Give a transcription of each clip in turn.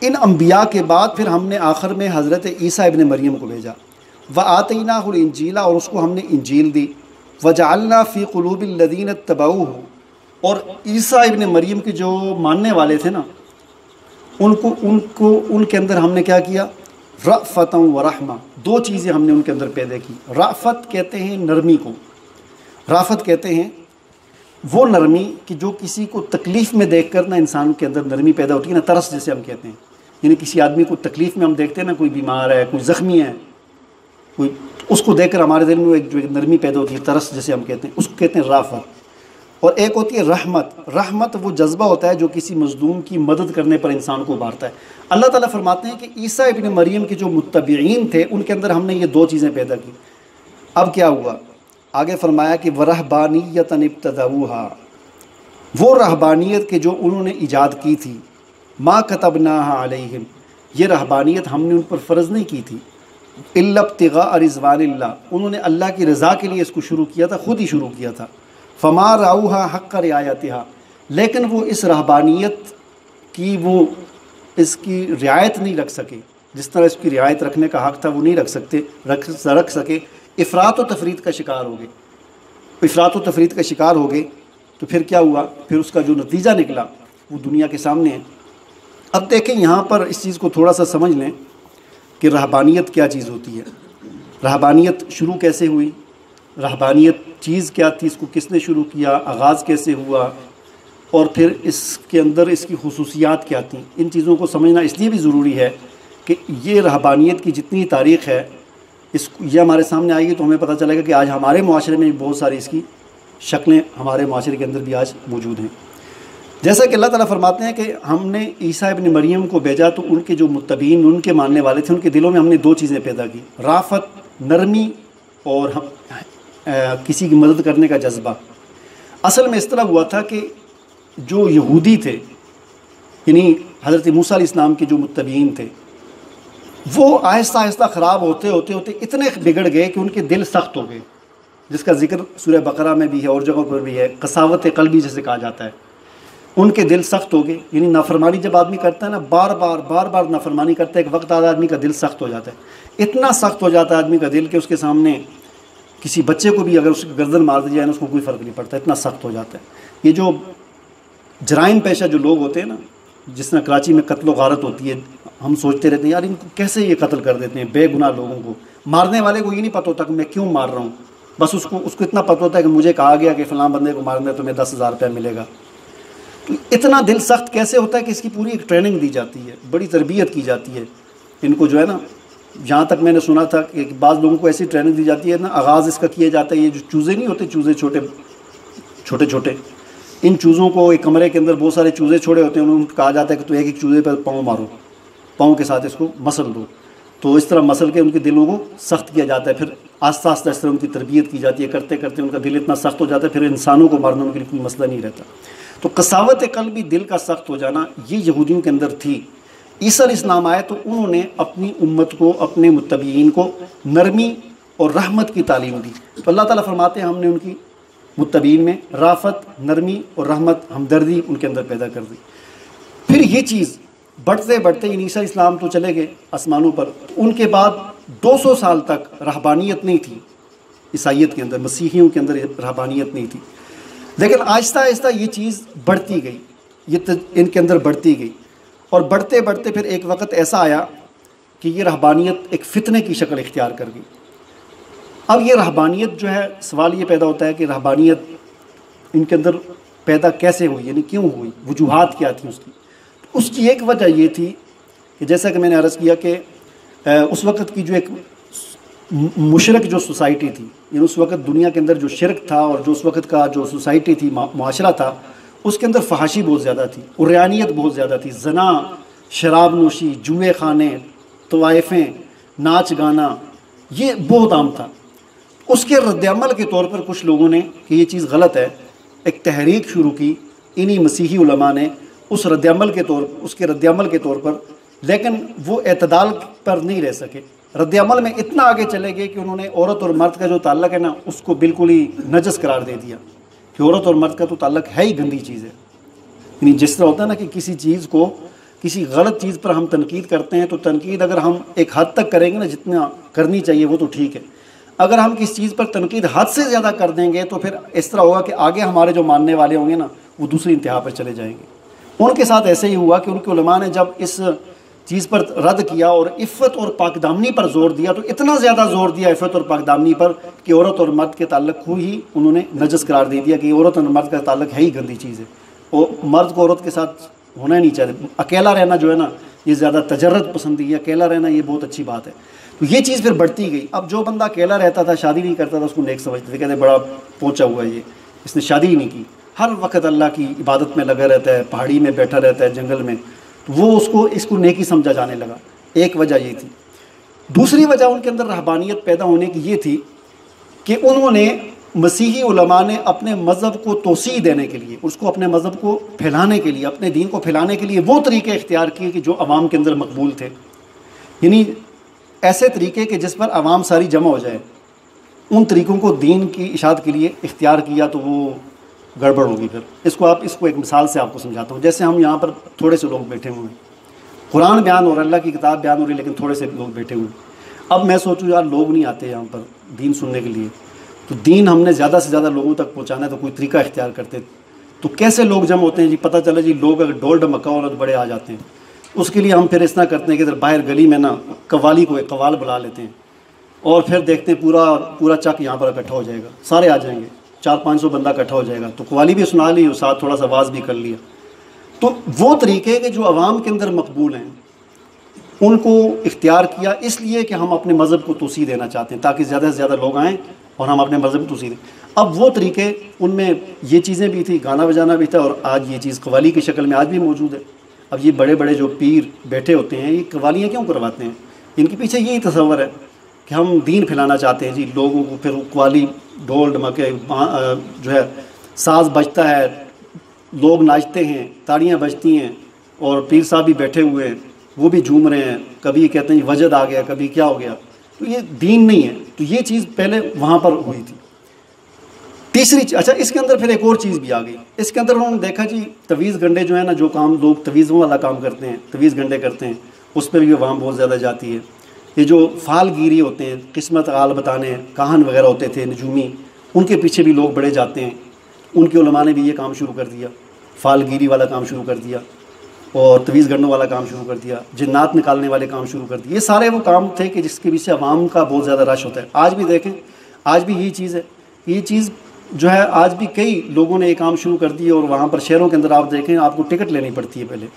इन अम्बिया के बाद फिर हमने आखिर में हज़रत ईसा इब्न मरियम को भेजा। व आतैनाहुल इंजीला, और उसको हमने इंजील दी। व जअलना फ़ी क़ुलूबिल लज़ीना इत्तबऊहु, और ईसा इब्न मरियम के जो मानने वाले थे ना, उनको उनके अंदर हमने क्या किया, रफ़तन व रहमा, दो चीज़ें हमने उनके अंदर पैदा की। राफ़त कहते हैं नरमी को, राफ़त कहते हैं वो नरमी कि जो किसी को तकलीफ़ में देख कर ना इंसान के अंदर नरमी पैदा होती है ना, तरस जिसे हम कहते हैं। यानी किसी आदमी को तकलीफ़ में हम देखते हैं ना, कोई बीमार है, कोई ज़ख्मी है, कोई, उसको देख कर हमारे दिल में एक नरमी पैदा होती है, तरस जिसे हम कहते हैं, उसको कहते हैं राफ़त। और एक होती है रहमत। रहमत वो जज्बा होता है जो किसी मज़लूम की मदद करने पर इंसान को उभारता है। अल्लाह ताला फरमाते हैं कि ईसा इब्न मरियम के जो मुत्तबईन थे उनके अंदर हमने ये दो चीज़ें पैदा की। अब क्या हुआ, आगे फरमाया कि वरहबानियतन इब्तदऊहा, वो रहबानियत के जो उन्होंने ईजाद की थी, मा कतबनाहा अलैहिम, ये रहबानियत हमने उन पर फ़र्ज़ नहीं की थी, इल्ला इब्तिगा रिज़वानिल्लाह, उन्होंने अल्लाह की रज़ा के लिए इसको शुरू किया था, ख़ुद ही शुरू किया था। फ़मा राऊहा हक़्क़ रियायतिहा, लेकिन वो इस रहबानियत की वो इसकी रियायत नहीं रख सके, जिस तरह इसकी रियायत रखने का हक़ था वो नहीं रख सके। इफ़रात व तफरीत का शिकार हो गए। इफ़रात व तफरीत का शिकार हो गए तो फिर क्या हुआ, फिर उसका जो नतीजा निकला वो दुनिया के सामने है। अब देखें यहाँ पर इस चीज़ को थोड़ा सा समझ लें कि रहबानियत क्या चीज़ होती है, रहबानियत शुरू कैसे हुई, रहबानियत चीज़ क्या थी, इसको किसने शुरू किया, आगाज़ कैसे हुआ, और फिर इसके अंदर इसकी खुसूसियात क्या थी। इन चीज़ों को समझना इसलिए भी ज़रूरी है कि ये रहबानियत की जितनी तारीख़ है ये हमारे सामने आएगी तो हमें पता चलेगा कि आज हमारे मुआशरे में बहुत सारी इसकी शक्लें हमारे मुआशरे के अंदर भी आज मौजूद हैं। जैसा कि अल्लाह ताला फरमाते हैं कि हमने ईसा इब्न मरियम को भेजा तो उनके जो मुत्तबीन, उनके मानने वाले थे, उनके दिलों में हमने दो चीज़ें पैदा की, राफ़त नरमी और किसी की मदद करने का जज्बा। असल में इस तरह हुआ था कि जो यहूदी थे, यानी हज़रत मूसा अलैहिस्सलाम के जो मुत्तबीन थे, वो आहिस्ता आहिस्ता ख़राब होते होते होते इतने बिगड़ गए कि उनके दिल सख्त हो गए, जिसका जिक्र सूरह बकरा में भी है और जगहों पर भी है, कसावत क़ल्बी जिसे कहा जाता है। उनके दिल सख्त हो गए, यानी नाफरमानी जब आदमी करता है ना, बार बार नाफरमानी करता है, एक वक्त आता आदमी का दिल सख्त हो जाता है। इतना सख्त हो जाता है आदमी का दिल कि उसके सामने किसी बच्चे को भी अगर उसकी गर्दन मार दी जाए ना, उसको कोई फ़र्क नहीं पड़ता, इतना सख्त हो जाता है। ये जो जराइम पेशा जो लोग होते हैं ना, जिस तरह कराची में कत्ल व गारत होती है, हम सोचते रहते हैं यार इनको कैसे ये कत्ल कर देते हैं, बेगुनाह लोगों को। मारने वाले को ये नहीं पता होता कि मैं क्यों मार रहा हूँ, बस उसको इतना पता होता है कि मुझे कहा गया कि फ़लाँ बंदे को मारना है तो मैं 10,000 रुपया मिलेगा। तो इतना दिल सख्त कैसे होता है कि इसकी पूरी एक ट्रेनिंग दी जाती है, बड़ी तरबियत की जाती है इनको, जो है ना। जहाँ तक मैंने सुना था कि बाज़ लोगों को ऐसी ट्रेनिंग दी जाती है ना, आगाज़ इसका किया जाता है, ये जो चूज़े नहीं होते, चूज़े छोटे छोटे, इन चूज़ों को एक कमरे के अंदर बहुत सारे चूज़े छोड़े होते हैं, उनको कहा जाता है कि तो एक चूज़े पर पाँव मारो, पाँव के साथ इसको मसल दो। तो इस तरह मसल के उनके दिलों को सख्त किया जाता है, फिर आस्ता आस्ता इस तरह उनकी तरबियत की जाती है, करते करते उनका दिल इतना सख्त हो जाता है, फिर इंसानों को मारना उनके लिए कोई मसला नहीं रहता। तो कसावत क़ल्ब भी, दिल का सख्त हो जाना, ये यहूदियों के अंदर थी। ईसा अलैहिस्सलाम आए तो उन्होंने अपनी उम्मत को, अपने मुत्तबीन को नरमी और रहमत की तालीम दी। तो अल्लाह ताला फरमाते हैं हमने उनकी मुत्तबीन में राफ़त, नरमी और रहमत, हमदर्दी उनके अंदर पैदा कर दी। फिर ये चीज़ बढ़ते बढ़ते ईसा इस्लाम तो चले गए आसमानों पर, तो उनके बाद 200 साल तक रहबानियत नहीं थी ईसाइयत के अंदर, मसीहियों के अंदर रहबानियत नहीं थी। लेकिन आहिस्ता आहिस्ता ये चीज़ बढ़ती गई, इनके अंदर बढ़ती गई, और बढ़ते बढ़ते फिर एक वक्त ऐसा आया कि ये रहबानियत एक फ़ितने की शक्ल इख्तियार कर गई। अब ये रहबानियत जो है, सवाल ये पैदा होता है कि रहबानियत इनके अंदर पैदा कैसे हुई, यानी क्यों हुई, वजूहात क्या थी उसकी। तो उसकी एक वजह ये थी कि जैसा कि मैंने अर्ज़ किया कि उस वक़्त की जो एक मुशरक जो सोसाइटी थी, यानी उस वक़्त दुनिया के अंदर जो शिरक था और जो उस वक़्त का जो सोसाइटी थी, मुआशरा था, उसके अंदर फहाशी बहुत ज़्यादा थी, उर्यानियत बहुत ज़्यादा थी, जना, शराब नोशी, जुए खाने, तवाइफ़ें, नाच गाना, ये बहुत आम था। उसके रद्दअमल के तौर पर कुछ लोगों ने कि ये चीज़ गलत है, एक तहरीक शुरू की इन्हीं मसीही उलमा ने उसके रद्दअमल के तौर पर, लेकिन वो एतदाल पर नहीं रह सके। रद्दअमल में इतना आगे चले गए कि उन्होंने औरत और मर्द का जो ताल्लुक़ है ना, उसको बिल्कुल ही नजस करार दे दिया कि औरत और मर्द का तो ताल्लुक़ है ही गंदी चीज़ है। यानी जिस तरह होता है ना कि किसी चीज़ को किसी गलत चीज़ पर हम तनकीद करते हैं तो तनकीद अगर हम एक हद तक करेंगे ना, जितना करनी चाहिए वो तो ठीक है। अगर हम किसी चीज़ पर तनकीद हद से ज़्यादा कर देंगे तो फिर इस तरह होगा कि आगे हमारे जो मानने वाले होंगे ना वो दूसरी इंतहा पर चले जाएंगे। उनके साथ ऐसे ही हुआ कि उनके उलमा ने जब इस चीज़ पर रद्द किया और इफ़्फ़त और पाकदामनी पर जोर दिया, तो इतना ज़्यादा जोर दिया इफ़्फ़त और पाकदामनी पर कि औरत और मर्द के ताल्लुक़ को ही उन्होंने नजस करार दे दिया कि औरत और मर्द का ताल्लुक़ है ही गंदी चीज़ है और मर्द को औरत के साथ होना ही नहीं चाहिए। अकेला रहना जो है ना ये ज़्यादा तजर्रत पसंदी है, अकेला रहना ये बहुत अच्छी बात है। तो ये चीज़ फिर बढ़ती गई। अब जो बंदा अकेला रहता था, शादी नहीं करता था, उसको नेक समझते थे, कहते बड़ा पहुँचा हुआ है ये, इसने शादी ही नहीं की, हर वक्त अल्लाह की इबादत में लगा रहता है, पहाड़ी में बैठा रहता है, जंगल में, तो वो इसको नेकी समझा जाने लगा। एक वजह ये थी। दूसरी वजह उनके अंदर रहबानियत पैदा होने की ये थी कि उन्होंने मसीही उलमा ने अपने मज़हब को तोसी देने के लिए, उसको अपने मज़हब को फैलाने के लिए, अपने दीन को फैलाने के लिए वो तरीके इख्तियार किए कि जो अवाम के अंदर मकबूल थे, यानी ऐसे तरीके कि जिस पर अवाम सारी जमा हो जाए। उन तरीक़ों को दीन की इशाअत के लिए इख्तियार किया तो वो गड़बड़ होगी। फिर इसको एक मिसाल से आपको समझाता हूँ। जैसे हम यहाँ पर थोड़े से लोग बैठे हुए हैं, कुरान बयान और अल्लाह की किताब बयान हो रही है, लेकिन थोड़े से लोग बैठे हुए हैं। अब मैं सोचूँ यार लोग नहीं आते यहाँ पर दीन सुनने के लिए, तो दीन हमने ज़्यादा से ज़्यादा लोगों तक पहुँचाना है तो कोई तरीका इख्तियार करते, तो कैसे लोग जमा होते हैं जी? पता चला जी लोग अगर डोल ढमक्का और बड़े आ जाते हैं, उसके लिए हम फिर इस तरह करते हैं कि इधर बाहर गली में ना कवाली को एक कवाल बुला लेते हैं और फिर देखते हैं पूरा चक यहाँ पर इकट्ठा हो जाएगा, सारे आ जाएंगे, 400-500 बंदा इकट्ठा हो जाएगा, तो कवाली भी सुना ली और साथ थोड़ा सा आवाज़ भी कर लिया। तो वो तरीके के जो अवाम के अंदर मकबूल हैं उनको इख्तियार किया, इसलिए कि हम अपने मज़हब को तोसी देना चाहते हैं ताकि ज़्यादा से ज़्यादा लोग आएँ और हम अपने मज़हब को तोसी दें। अब वो तरीके, उनमें ये चीज़ें भी थी, गाना बजाना भी था, और आज ये चीज़ कवाली की शक्ल में आज भी मौजूद है। अब ये बड़े बड़े जो पीर बैठे होते हैं, ये कवालियाँ क्यों करवाते हैं? इनके पीछे यही तसव्वुर है कि हम दीन फैलाना चाहते हैं जी लोगों को। फिर कवाली, ढोल ढमके, जो है साज बजता है, लोग नाचते हैं, ताड़ियाँ बजती हैं, और पीर साहब भी बैठे हुए हैं, वो भी झूम रहे हैं, कभी कहते हैं वजद आ गया, कभी क्या हो गया। तो ये दीन नहीं है। तो ये चीज़ पहले वहाँ पर हुई थी। तीसरी, अच्छा इसके अंदर फिर एक और चीज़ भी आ गई। इसके अंदर उन्होंने देखा जी तवीज़ गंडे जो है ना, जो काम लोग तवीज़ों वाला काम करते हैं, तवीज़ गंडे करते हैं, उस पर भी अवाम बहुत ज़्यादा जाती है। ये जो फालगिरी होते हैं, किस्मत आल बताने, काहन वगैरह होते थे, नजूमी, उनके पीछे भी लोग बड़े जाते हैं। उनके उलमा ने भी ये काम शुरू कर दिया, फालगिरी वाला काम शुरू कर दिया और तवीज़ गंडों वाला काम शुरू कर दिया, जिन्नात निकालने वाले काम शुरू कर दिए। ये सारे वो काम थे कि जिसके पीछे अवाम का बहुत ज़्यादा रश होता है। आज भी देखें, आज भी यही चीज़ है। ये चीज़ जो है आज भी कई लोगों ने ये काम शुरू कर दिए, और वहाँ पर शहरों के अंदर आप देखें आपको टिकट लेनी पड़ती है पहले।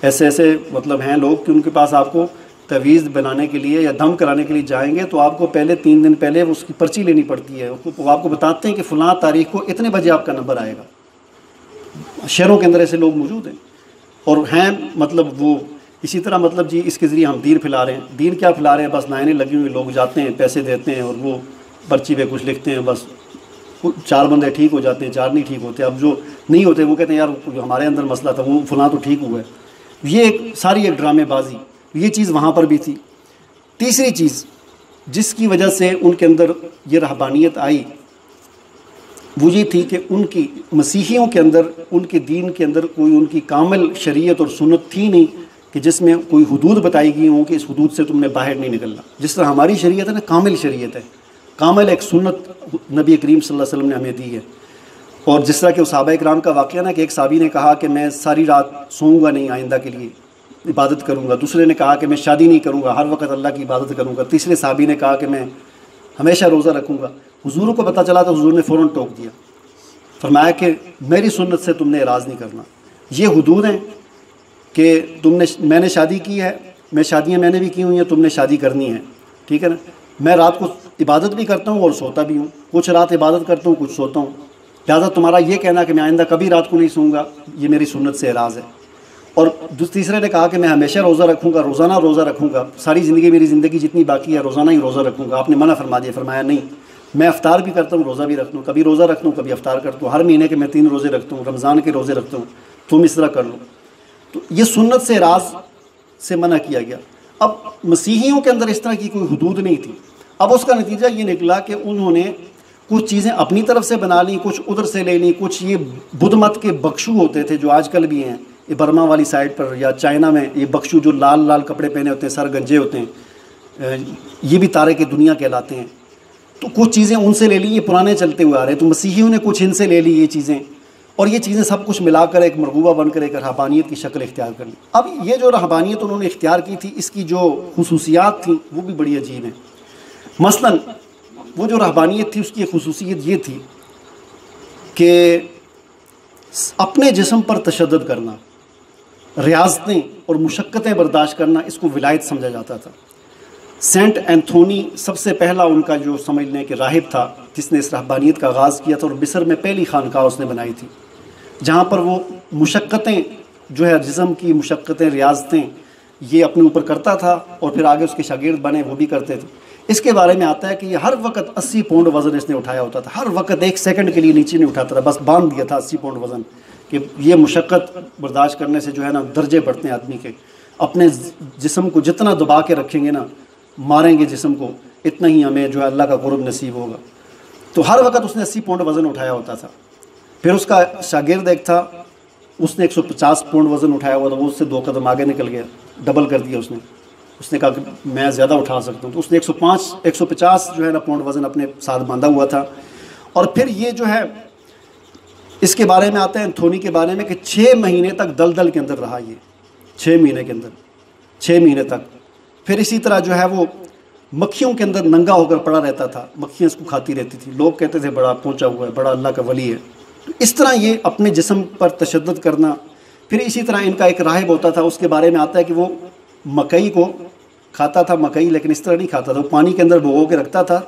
ऐसे मतलब हैं लोग कि उनके पास आपको तवीज़ बनाने के लिए या दम कराने के लिए जाएंगे तो आपको पहले 3 दिन पहले उसकी पर्ची लेनी पड़ती है। वो आपको बताते हैं कि फ़लाँ तारीख़ को इतने बजे आपका नंबर आएगा। शहरों के अंदर ऐसे लोग मौजूद हैं और हैं, मतलब वो इसी तरह, मतलब जी इसके ज़रिए हम दीन फैला रहे हैं। दीन क्या फैला रहे हैं? बस लाइनें लगी हुई, लोग जाते हैं, पैसे देते हैं और वो पर्ची पे कुछ लिखते हैं, बस 4 बंदे ठीक हो जाते हैं, 4 नहीं ठीक होते। अब जो नहीं होते वो कहते हैं यार हमारे अंदर मसला था, वो फ़लाँ तो ठीक हुआ है। ये एक सारी एक ड्रामेबाजी, ये चीज़ वहाँ पर भी थी। तीसरी चीज़ जिसकी वजह से उनके अंदर ये रहबानियत आई वो ये थी कि उनकी मसीहियों के अंदर, उनके दीन के अंदर कोई उनकी कामिल शरीयत और सुन्नत थी नहीं कि जिसमें कोई हुदूद बताई गई हो कि इस हुदूद से तुमने बाहर नहीं निकलना। जिस तरह हमारी शरीयत है ना, कामिल शरीयत है, कामिल एक सुन्नत नबी करीम सल्लल्लाहु अलैहि वसल्लम ने हमें दी है। और जिस तरह के सहाबा इकराम का वाक़या ना कि एक साहबी ने कहा कि मैं सारी रात सोऊंगा नहीं, आइंदा के लिए इबादत करूँगा। दूसरे ने कहा कि मैं शादी नहीं करूँगा, हर वक्त अल्लाह की इबादत करूँगा। तीसरे साहबी ने कहा कि मैं हमेशा रोज़ा रखूँगा। हुजूर को पता चला तो हुजूर ने फ़ौरन टोक दिया, फरमाया कि मेरी सुन्नत से तुमने एराज़ नहीं करना। ये हुदूद हैं कि मैंने शादी की है, शादियाँ मैंने भी की हुई हैं, तुमने शादी करनी है, ठीक है ना। मैं रात को इबादत भी करता हूँ और सोता भी हूँ, कुछ रात इबादत करता हूँ, कुछ सोता हूँ। लिहाजा तुम्हारा ये कहना कि मैं आइंदा कभी रात को नहीं सोऊंगा, ये मेरी सुन्नत से एराज़ है। और तीसरे ने कहा कि मैं हमेशा रोज़ा रखूँगा, रोज़ाना रोज़ा रखूँगा, सारी ज़िंदगी मेरी ज़िंदगी जितनी बाकी है रोज़ाना ही रोज़ा रखूँगा। आपने मना फरमा दिया, फरमाया नहीं, मैं अफ्तार भी करता हूँ, रोज़ा भी रखता हूँ, कभी रोज़ा रखता हूँ, कभी अफ्तार करता हूँ, हर महीने के मैं 3 रोज़े रखता हूँ, रमज़ान के रोज़े रखता हूँ, तुम इस तरह कर लो। तो ये सुन्नत से एराज़ से मना किया गया। अब मसीहियों के अंदर इस तरह की कोई हुदूद नहीं थी। अब उसका नतीजा ये निकला कि उन्होंने कुछ चीज़ें अपनी तरफ से बना ली, कुछ उधर से ले ली, कुछ ये बुद्ध मत के बख्शू होते थे जो आजकल भी हैं, ये बर्मा वाली साइड पर या चाइना में ये बख्शू जो लाल लाल कपड़े पहने होते हैं, सर गंजे होते हैं, ये भी तारे की दुनिया कहलाते हैं। तो कुछ चीज़ें उनसे ले ली, ये पुराने चलते हुए आ रहे हैं, तो मसीहियों ने कुछ इनसे ले ली ये चीज़ें, और ये चीज़ें सब कुछ मिलाकर एक मरगूबा बनकर एक रहबानियत की शक्ल इख्तियार कर ली। अब ये जो रहबानियत उन्होंने इख्तियार की थी, इसकी जो खुसूसियात थी वो भी बड़ी अजीब हैं। मसलन वो जो रहबानियत थी उसकी खुसूसियत ये थी कि अपने जिस्म पर तशद्दुद करना, रियाजतें और मुशक्क़तें बर्दाश्त करना, इसको विलायत समझा जाता था। सेंट एंथोनी सबसे पहला उनका जो समझ लें कि राहिब था जिसने इस रहबानियत का आगाज़ किया था, और मिस्र में पहली खानकाह उसने बनाई थी जहाँ पर वो मुशक्क़तें जो है जिस्म की मुशक्क़तें, रियाजतें ये अपने ऊपर करता था, और फिर आगे उसके शागिर्द बने वो भी करते थे। इसके बारे में आता है कि ये हर वक्त 80 पाउंड वज़न इसने उठाया होता था, हर वक्त 1 सेकंड के लिए नीचे नहीं उठाता था, बस बांध दिया था 80 पाउंड वज़न कि ये मुशक्क़त बर्दाश्त करने से जो है ना दर्जे बढ़ते हैं आदमी के। अपने जिस्म को जितना दबा के रखेंगे ना, मारेंगे जिस्म को, इतना ही हमें जो है अल्लाह का कुर्ब नसीब होगा। तो हर वक्त उसने 80 पाउंड वज़न उठाया होता था। फिर उसका शागिर्द एक था, उसने 150 पाउंड वज़न उठाया हुआ था, वो उससे 2 कदम आगे निकल गया, डबल कर दिया उसने कहा कि मैं ज़्यादा उठा सकता हूँ। तो उसने 150 जो है ना पाउंड वज़न अपने साथ बांधा हुआ था। और फिर ये जो है इसके बारे में आता है एंथोनी के बारे में कि 6 महीने तक दलदल के अंदर रहा ये, 6 महीने के अंदर, 6 महीने तक। फिर इसी तरह जो है वो मक्खियों के अंदर नंगा होकर पड़ा रहता था, मक्खियाँ इसको खाती रहती थी, लोग कहते थे बड़ा पहुँचा हुआ है, बड़ा अल्लाह का वली है। तो इस तरह ये अपने जिस्म पर तशद्दुद करना। फिर इसी तरह इनका एक राहिब होता था, उसके बारे में आता है कि वो मकई को खाता था, मकई, लेकिन इस तरह नहीं खाता था, वो पानी के अंदर भिगो के रखता था,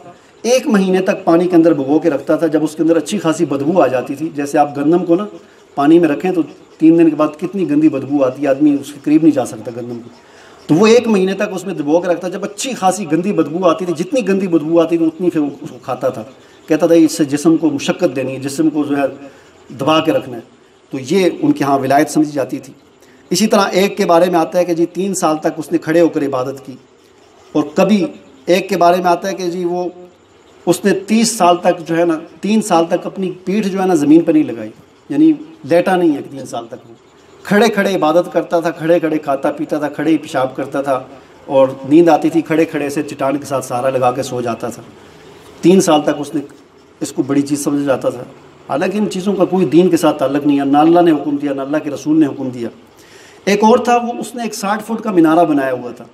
1 महीने तक पानी के अंदर भिगो के रखता था। जब उसके अंदर अच्छी खासी बदबू आ जाती थी, जैसे आप गंदम को ना पानी में रखें तो 3 दिन के बाद कितनी गंदी बदबू आती है, आदमी उसके करीब नहीं जा सकता गंदम को, तो वो 1 महीने तक उसमें भिगो के रखता। जब अच्छी खासी गंदी बदबू आती थी, जितनी गंदी बदबू आती थी उतनी फिर उसको खाता था, कहता था इससे जिस्म को मुशक्क़त देनी है, जिस्म को जो है दबा के रखना है। तो ये उनके यहाँ विलायत समझी जाती थी। इसी तरह एक के बारे में आता है कि जी 3 साल तक उसने खड़े होकर इबादत की, और कभी एक के बारे में आता है कि जी वो उसने 30 साल तक जो है ना 3 साल तक अपनी पीठ जो है ना ज़मीन पर नहीं लगाई, यानी लेटा नहीं है 3 साल तक, वो खड़े खड़े इबादत करता था, खड़े खड़े खाता पीता था, खड़े ही पेशाब करता था, और नींद आती थी खड़े खड़े से चट्टान के साथ सहारा लगा के सो जाता था। 3 साल तक उसने इसको बड़ी चीज़ समझ जाता था। हालांकि इन चीज़ों का कोई दीन के साथ ताल्लुक़ नहीं है, ना अल्लाह ने हुक्म दिया, ना अल्लाह के रसूल ने हुक्म दिया। एक और था, वो उसने एक 60 फुट का मीनारा बनाया हुआ था,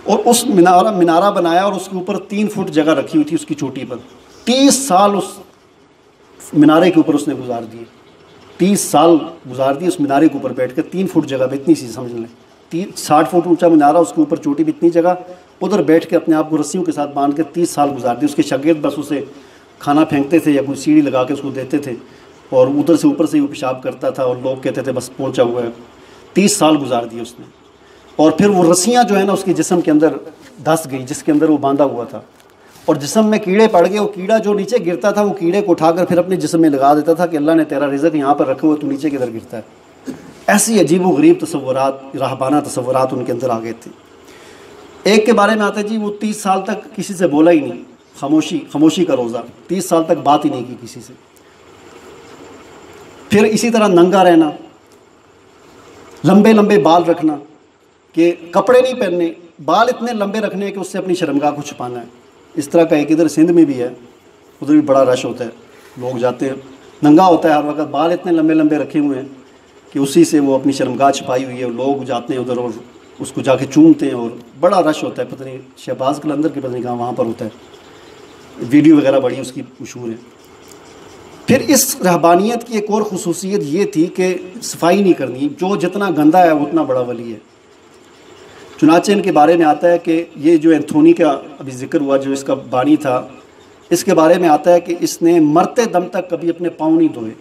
और उस मीनारा बनाया और उसके ऊपर 3 फुट जगह रखी हुई थी उसकी चोटी पर। 30 साल उस मीनारे के ऊपर उसने गुजार दिए, 30 साल गुजार दिए उस मीनारे के ऊपर बैठ कर, 3 फुट जगह पर, इतनी सी समझ लें, 60 फुट ऊंचा मीनारा, उसके ऊपर चोटी भी इतनी जगह, उधर बैठ के अपने आप को रस्सियों के साथ बांध के 30 साल गुजार दिए। उसके शागिर्द बस उसे खाना फेंकते थे या कोई सीढ़ी लगा के उसको देते थे, और उधर से ऊपर से ही वो पेशाब करता था, और लोग कहते थे बस पहुंचा हुआ है। 30 साल गुजार दिए उसने। और फिर वो रस्सियाँ जो है ना उसके जिस्म के अंदर धंस गई, जिसके अंदर वो बांधा हुआ था, और जिस्म में कीड़े पड़ गए। वो कीड़ा जो नीचे गिरता था, वो कीड़े को उठाकर फिर अपने जिस्म में लगा देता था कि अल्लाह ने तेरा रिज़्क यहाँ पर रखे हुए, तो नीचे किधर गिरता है। ऐसी अजीब व गरीब तसव्वुरात, राहबाना तसव्वुरात उनके अंदर आ गए थे। एक के बारे में आता है जी वो 30 साल तक किसी से बोला ही नहीं, खामोशी का रोज़ा, 30 साल तक बात ही नहीं की किसी से। फिर इसी तरह नंगा रहना, लंबे लंबे बाल रखना, कि कपड़े नहीं पहनने, बाल इतने लंबे रखने कि उससे अपनी शर्मगाह को छुपाना है। इस तरह का एक इधर सिंध में भी है, उधर भी बड़ा रश होता है, लोग जाते हैं, नंगा होता है हर वक्त, बाल इतने लंबे लंबे रखे हुए हैं कि उसी से वो अपनी शर्मगाह छुपाई हुई है। लोग जाते हैं उधर और उसको जाके चूमते हैं, और बड़ा रश होता है। पता नहीं शहबाज कलंदर के पता नहीं कहाँ वहाँ पर होता है, वीडियो वगैरह बड़ी उसकी मशहूर है। फिर इस रहबानियत की एक और खुसूसियत ये थी कि सफाई नहीं करनी, जो जितना गंदा है उतना बड़ा वली है। चुनाचे इनके बारे में आता है कि ये जो एंथोनी का अभी जिक्र हुआ, जो इसका बानी था, इसके बारे में आता है कि इसने मरते दम तक कभी अपने पाँव नहीं धोए।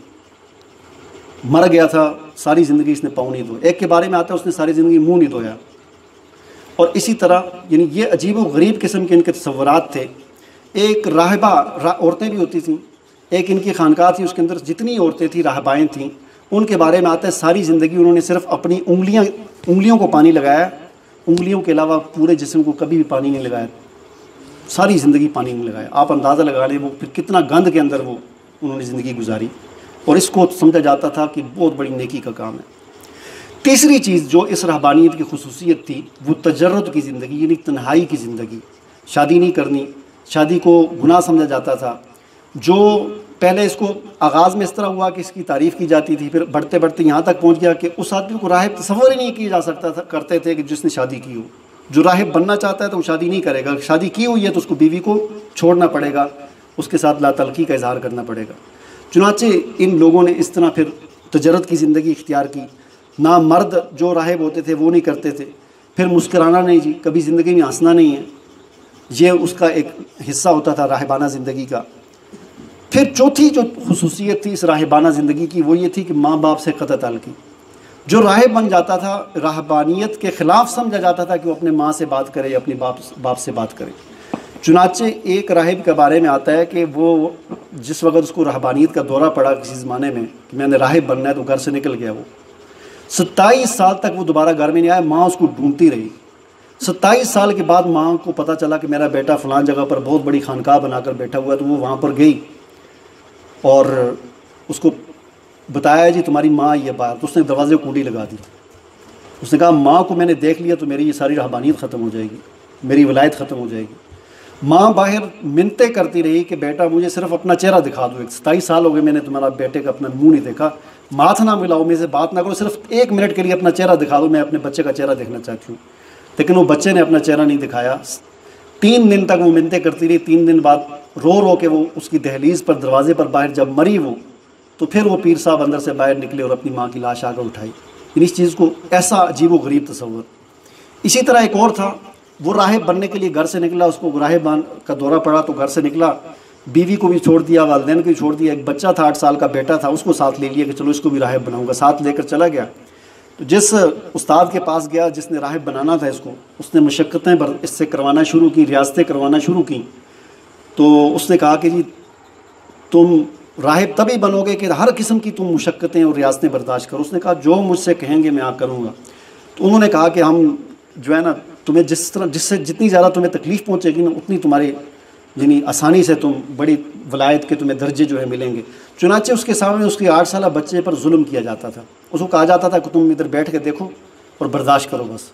मर गया था, सारी ज़िंदगी इसने पाँव नहीं धोए। एक के बारे में आता है उसने सारी ज़िंदगी मुँह नहीं धोया। और इसी तरह यानी ये अजीब व गरीब किस्म के इनके तसव्वुरात थे। एक राहिबा औरतें भी होती थीं, एक इनकी खानकाह थी, उसके अंदर जितनी औरतें थीं राहबाएँ थीं, उनके बारे में आता है सारी ज़िंदगी उन्होंने सिर्फ अपनी उंगलियों को पानी लगाया, उंगलियों के अलावा पूरे जिस्म को कभी भी पानी नहीं लगाया, सारी ज़िंदगी पानी नहीं लगाया। आप अंदाज़ा लगा लें वो फिर कितना गंद के अंदर वो उन्होंने ज़िंदगी गुजारी। और इसको समझा जाता था कि बहुत बड़ी नेकी का काम है। तीसरी चीज़ जो इस रहबानियत की खुसूसियत थी वो तजर्रुद की ज़िंदगी, यानी तन्हाई की ज़िंदगी। शादी नहीं करनी, शादी को गुनाह समझा जाता था। जो पहले इसको आगाज़ में इस तरह हुआ कि इसकी तारीफ़ की जाती थी, फिर बढ़ते बढ़ते यहाँ तक पहुँच गया कि उस आदमी को राहिब तस्वर ही नहीं किया जा सकता था, करते थे कि जिसने शादी की हो। जो राहिब बनना चाहता है तो वो शादी नहीं करेगा, शादी की हुई है तो उसको बीवी को छोड़ना पड़ेगा, उसके साथ लातलकी का इजहार करना पड़ेगा। चुनाचे इन लोगों ने इस तरह फिर तजर्रुद की ज़िंदगी इख्तियार की। ना मर्द जो राहिब होते थे वो नहीं करते थे, फिर मुस्कुराना नहीं जी, कभी ज़िंदगी में हंसना नहीं है, ये उसका एक हिस्सा होता था राहिबाना ज़िंदगी का। फिर चौथी जो खुसूसियत थी इस राहिबाना ज़िंदगी की वो ये थी कि माँ बाप से क़त्अ ताल्लुक़। जो राहिब बन जाता था रहबानियत के ख़िलाफ़ समझा जाता था कि वो अपने माँ से बात करे या अपने बाप से बात करे। चुनाचे एक राहिब के बारे में आता है कि वो जिस वक्त उसको रहबानियत का दौरा पड़ा किसी ज़माने में कि मैंने राहिब बनना है, तो घर से निकल गया। वो 27 साल तक वो दोबारा घर में नहीं आया, माँ उसको ढूंढती रही। 27 साल के बाद माँ को पता चला कि मेरा बेटा फ़लाँ जगह पर बहुत बड़ी खानकाह बनाकर बैठा हुआ है, तो वो वहाँ पर गई और उसको बताया जी तुम्हारी माँ ये बात। तो उसने दरवाजे को कुंडी लगा दी। उसने कहा माँ को मैंने देख लिया तो मेरी ये सारी रहबानियत ख़त्म हो जाएगी, मेरी वलायत ख़त्म हो जाएगी। माँ बाहर मिन्नतें करती रही कि बेटा मुझे सिर्फ अपना चेहरा दिखा दो, 27 साल हो गए मैंने तुम्हारा बेटे का अपना मुंह नहीं देखा, माथ ना मिलाओ, मेरे से बात ना करो, सिर्फ 1 मिनट के लिए अपना चेहरा दिखा दो, मैं अपने बच्चे का चेहरा देखना चाहती हूँ। लेकिन वो बच्चे ने अपना चेहरा नहीं दिखाया। 3 दिन तक वो मिन्नतें करती रही। 3 दिन बाद रो रो के वो उसकी दहलीज़ पर दरवाजे पर बाहर जब मरी वो, तो फिर वो पीर साहब अंदर से बाहर निकले और अपनी माँ की लाश आकर उठाई। इस चीज़ को ऐसा अजीब व गरीब तस्वर। इसी तरह एक और था, वो राहिब बनने के लिए घर से निकला, उसको राहिब का दौरा पड़ा तो घर से निकला, बीवी को भी छोड़ दिया, वालिदैन को भी छोड़ दिया, एक बच्चा था 8 साल का बेटा था, उसको साथ ले लिया कि चलो इसको भी राहिब बनाऊंगा। साथ लेकर चला गया। तो जिस उस्ताद के पास गया जिसने राहिब बनाना था इसको, उसने मशक्क़तें इससे करवाना शुरू की, रियासतें करवाना शुरू की। तो उसने कहा कि जी तुम राहिब तभी बनोगे कि हर किस्म की तुम मुशक्क़तें और रियासतें बर्दाश्त करो। उसने कहा जो मुझसे कहेंगे मैं करूँगा। तो उन्होंने कहा कि हम जो है ना तुम्हें जिससे जितनी ज़्यादा तुम्हें तकलीफ़ पहुँचेगी ना उतनी तुम्हारी यानी आसानी से तुम बड़ी वलायत के तुम्हें दर्जे जो है मिलेंगे। चुनाचे उसके सामने उसके 8 साल बच्चे पर जुल्म किया जाता था। उसको कहा जाता था कि तुम इधर बैठ के देखो और बर्दाश्त करो बस।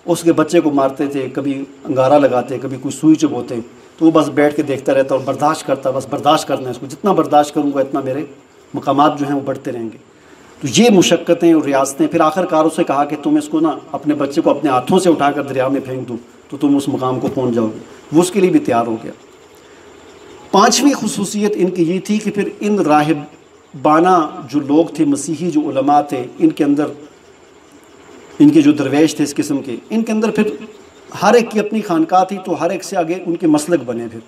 उसके बच्चे को मारते थे, कभी अंगारा लगाते, कभी कोई सुई चुभोते, तो वो बस बैठ के देखता रहता और बर्दाश्त करता, बस बर्दाश्त करना है इसको, जितना बर्दाश्त करूँगा इतना मेरे मकामात जो हैं वो बढ़ते रहेंगे। तो ये मुशक्क़तें और रियासतें, फिर आखिरकार उसे कहा कि तुम इसको ना अपने बच्चे को अपने हाथों से उठाकर दरिया में फेंक दो तो तुम उस मकाम को पहुँच जाओगे। वो उसके लिए भी तैयार हो गया। 5वीं खुसूसियत इनकी ये थी कि फिर इन राहिबाना जो लोग थे, मसीही जो उलमा थे, इनके अंदर इनके जो दरवेश थे इस किस्म के, इनके अंदर फिर हर एक की अपनी खानकाह थी, तो हर एक से आगे उनके मसलक बने। फिर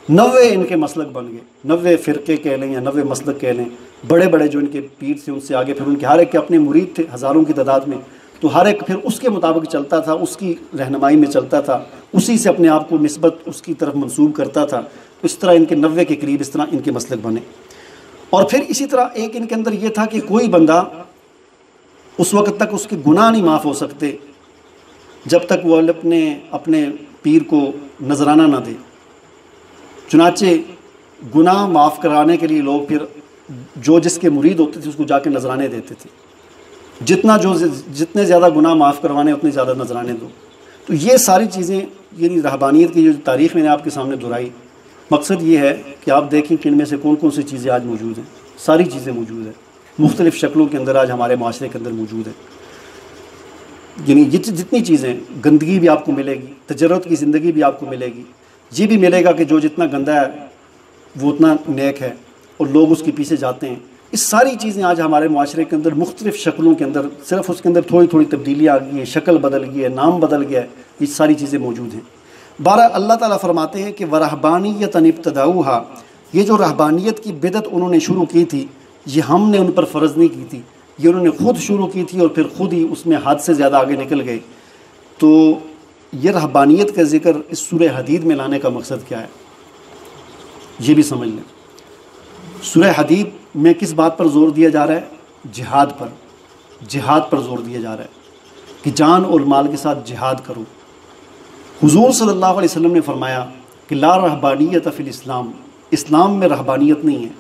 90 इनके मसलक बन गए, 90 फ़िरक़े कह लें या 90 मसलक कह लें। बड़े बड़े जो इनके पीर थे उनसे आगे फिर उनके हर एक के अपने मुरीद थे, हज़ारों की तादाद में। तो हर एक फिर उसके मुताबिक चलता था, उसकी रहनुमाई में चलता था, उसी से अपने आप को निस्बत उसकी तरफ मंसूब करता था। तो इस तरह इनके 90 के करीब इस तरह इनके मसलक बने। और फिर इसी तरह एक इनके अंदर ये था कि कोई बंदा उस वक़्त तक उसके गुनाह नहीं माफ़ हो सकते जब तक वो अपने पीर को नजराना ना दे। चुनाचे गुनाह माफ़ कराने के लिए लोग फिर जो जिसके मुरीद होते थे उसको जाके नजराने देते थे। जितने ज़्यादा गुनाह माफ़ करवाने उतने ज़्यादा नजराने दो। तो ये सारी चीज़ें यानी रहबानियत की जो तारीख़ मैंने आपके सामने दोहराई, मकसद ये है कि आप देखें कि इनमें से कौन कौन सी चीज़ें आज मौजूद हैं। सारी चीज़ें मौजूद हैं, मुख्तलिफ़ शक्लों के अंदर आज हमारे माशरे के अंदर मौजूद है। यानी ये जितनी चीज़ें, गंदगी भी आपको मिलेगी, तजर्रुद की ज़िंदगी भी आपको मिलेगी, ये भी मिलेगा कि जो जितना गंदा है वो उतना नेक है और लोग उसके पीछे जाते हैं। इस सारी चीज़ें आज हमारे माशरे के अंदर मुख्तलिफ़ शक्लों के अंदर, सिर्फ उसके अंदर थोड़ी थोड़ी तब्दीलियाँ आ गई है, शक्ल बदल गई है, नाम बदल गया है, ये सारी चीज़ें मौजूद हैं। अल्लाह ताला फरमाते हैं कि वरहबानियतन इब्तदाऊहा, ये जो रहबानियत की बिदत उन्होंने शुरू की थी, ये हमने उन पर फ़र्ज़ नहीं की थी, ये उन्होंने ख़ुद शुरू की थी और फिर ख़ुद ही उसमें हद से ज़्यादा आगे निकल गए। तो ये रहबानियत का ज़िक्र इस सूरह हदीद में लाने का मकसद क्या है, ये भी समझ लें। सूरह हदीद में किस बात पर ज़ोर दिया जा रहा है? जिहाद पर। जिहाद पर ज़ोर दिया जा रहा है कि जान और माल के साथ जिहाद करो। हुज़ूर सल्लल्लाहु अलैहि वसल्लम ने फरमाया कि ला रहबानियत फ़िल इस्लाम, इस्लाम में रहबानियत नहीं है।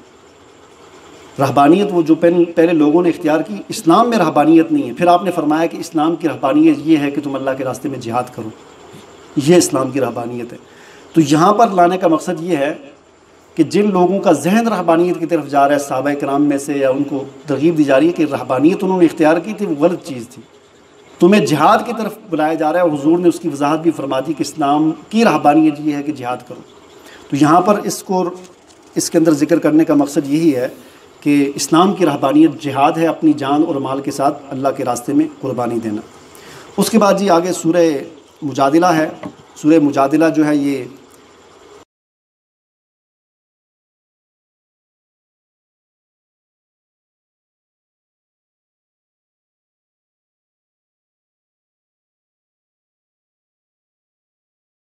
रहबानियत वो जो पहले लोगों ने इख्तियार की, इस्लाम में रहबानियत नहीं है। फिर आपने फरमाया कि इस्लाम की रहबानियत ये है कि तुम अल्लाह के रास्ते में जिहाद करो, ये इस्लाम की रहबानियत है। तो यहाँ पर लाने का मकसद ये है कि जिन लोगों का जहन रहबानियत की तरफ जा रहा है सहाबा किराम में से, या उनको तरगीब दी जा रही है कि रहबानियत उन्होंने इख्तियार की थी, वो गलत चीज़ थी, तुम्हें जिहाद की तरफ बुलाया जा रहा है। हुजूर ने उसकी वजाहत भी फरमा दी कि इस्लाम की रहबानियत ये है कि जिहाद करो। तो यहाँ पर इसके अंदर ज़िक्र करने का मकसद यही है कि इस्लाम की रहबानियत जिहाद है, अपनी जान और माल के साथ अल्लाह के रास्ते में कुर्बानी देना। उसके बाद जी आगे सूरह मुजादिला है। सूरह मुजादिला जो है ये